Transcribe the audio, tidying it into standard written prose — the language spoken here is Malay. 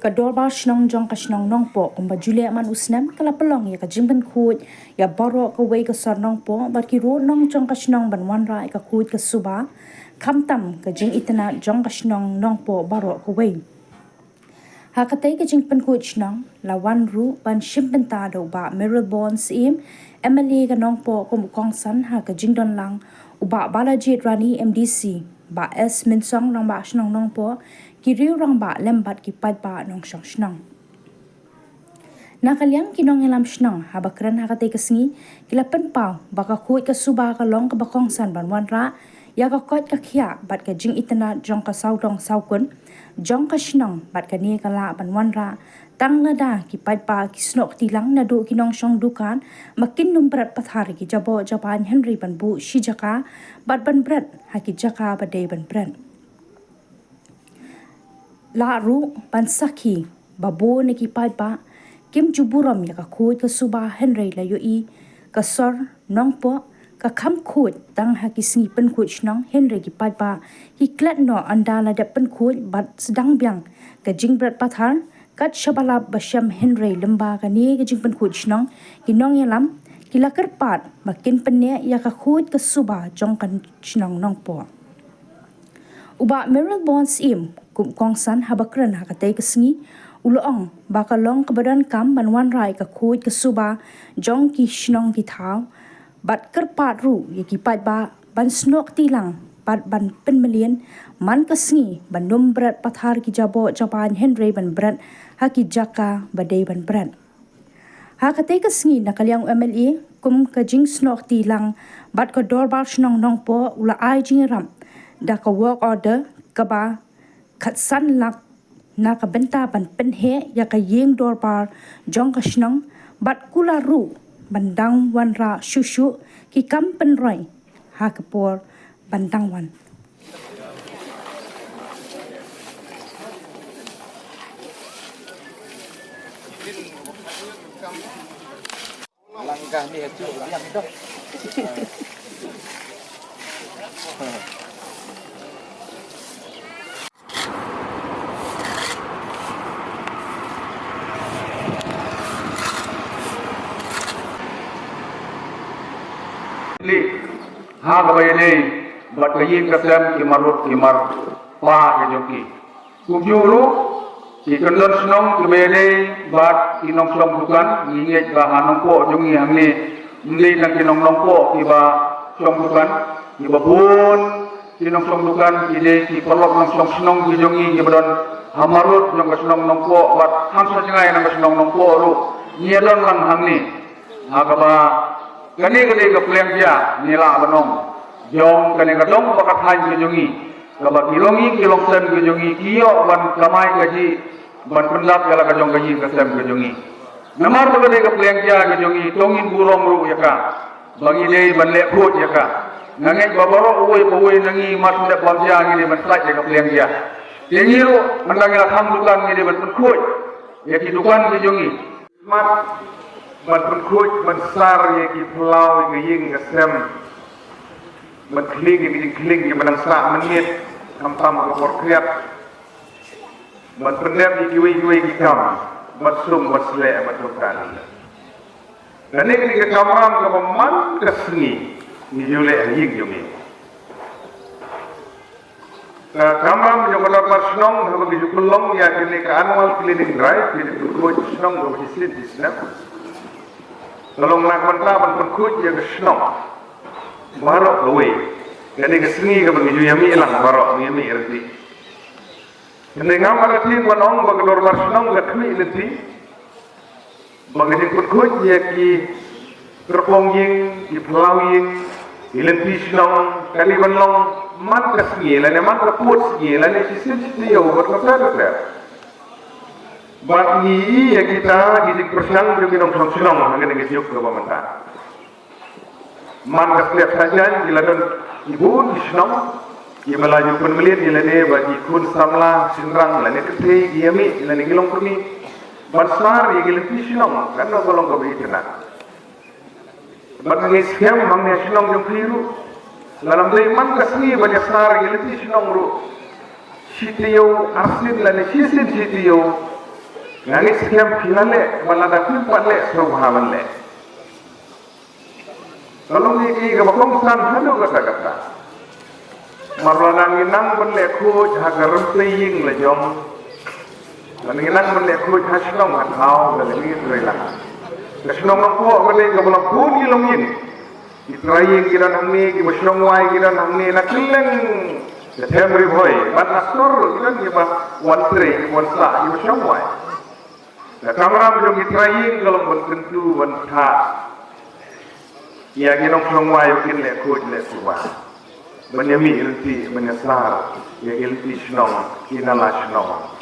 Kadorba shnong jong ka shnong nong po kumba Julia man usnam kala pelong ya ka jimban khut ya baro ka wei ka sar nong po bar ki ro nong jong ka shnong ban wan ra ka khut ka suba kham tam ka jing itna jong ka shnong nong po baro ka wei ha ka tai ka jing pan khut shnong la wan ru ban shim ban ta do ba Meryl Bonds im Emily ka nong po kum kong san ha ka jing don lang uba Balajit Rani MDC ba S min song nong ba shnong nong po kiriu rang ba lembat ki pat ba nong shong shnong nakaliang kinong elam shnong habakran hakate kasngi kilapan pau baka khut ka suba ka long ka bakong san ban wan ra ya ka kot ka khia bat ka jing itana jong ka sau dong sau kun jong ka shnong bat ka ni ka la ban wan ra tang na da ki pat pa ki snok tilang na do kinong shong dukan makin num brat pathar ki jabo japan Henry ban bu shijaka bat ban brat haki jaka ba de ban brat la ru ban sakhi babo ne ki pai pa kim juburam ya ka khut ka suba Henry la yo i ka sor nong po ka kham khut tang ha ki sni pen khut shnong Henry ki pai pa hi klat no anda la de pen khut bat sedang byang ka jing brat pathar kat shabala basham Henry lamba ka ni ka jing pen khut shnong ki nong yalam ki la kar pat makin pen ne ya ka khut ka suba jong kan shnong nong po uba Meryl Bonds im kum kong san habakran hakatay kasngi uloong bakalong kabadan kam banwan rai ka khut ka suba jong ki shnong ki thau bat kerpat ru ye ki pat ba ban snok tilang pat ban pen million man kasngi ban num brat pathar ki jabo Japan Henry ban brat haki jaka badai ban brat hakatay kasngi nakaliang MLA kum ka jing snok tilang bat ka dorbar shnong nong po ula ai jing ram da ka work order ka ba khat san lak na ka benta ban pen he ya ka yeng dor par jong ka shnong bat kula ru bandang wan ra shushu ki kam pen roi ha ka por bandang wan langkah ni itu yang itu ha gabayane bat kayin kasam kimarut kimar pa gajoki kubyuru ikandon snong gabayane bat kinong slong dukan nginget ba hanong po jongi hangni mli nang kinong nong po iba slong dukan iba bun kinong slong dukan ide ki polok nang slong snong jongi ibadon hamarut nang snong nong po bat hamsa jengai nang snong nong po ru niadon lang hangni agaba kani kani ka pleng dia nila banong jong kani ka dong pakat han ke jongi kaba kilongi kilong sen ke jongi kiyo ban kamai kaji ban pendap kala ka jong kaji ka sem ke jongi namar to kani ka pleng dia ke jongi tongin burong ru yaka bangi dei ban le khut yaka nangai babaro uoi nangi mat de bam dia ngi ban slai ka pleng dia yengi ru mandangi la tham dukan ngi ban khut yaki dukan ke jongi mat man khut man sar ye ki plau ye ying ka sem man kling ye kling ye man sa man net kam tam ka por kriat man pendem ye ki wi ki kam man sum man sle man tukan dan ni ka kamram ka man ka sni ni jule ying yumi kamram yo ka par snong ha bi jukulong ya kini ka annual cleaning drive ni khut snong go hisin disna tolong nak mentah ban khut ya kesnong barok gawe kene kesni ka bagi yami lang barok yami erti kene ngamara tin wanong bagi dor mar snong ga khni leti bagi khut ya ki terpong ying ki plau ying ilenti snong kali banong man kasni la ne man ka put ye la ne sisin yo bot ka ta bat ni ya kita gidik persang juga nong senong hangen ngi juk ke pementa man ka setiap saja diladan ibu di senong ia melaju penmelian ia ne bagi kun samla sinrang la ne kete giami la ne gilong kurni barsar ia gilong senong kan no golong ka bitna bat ngi siam mang ne senong jong kliru dalam dai man ka sni bagi sar gilong senong ru sitiyo arsin la ne sisin sitiyo Nangis kem pilale malada kumpat le sohaman le. Kalau ni ke bakong san hanu kata-kata. Marlanang inang benle kuj hagaram teying le jom. Lan inang benle kuj hasnong hatau le ni rela. Kasnong ko benle ke bola puni longin. Itraying kita nang ni ki basnong wai kita nang ni nakileng. Temri boy, ban asor kita ni ba wan tre wan sa i basnong wai. Na kamera jom itraying kalau ben tentu ban tha. Ia ginong songwai kin le kuj le suba. Banyami ilti banyasar, ia ilti snong, kinala snong.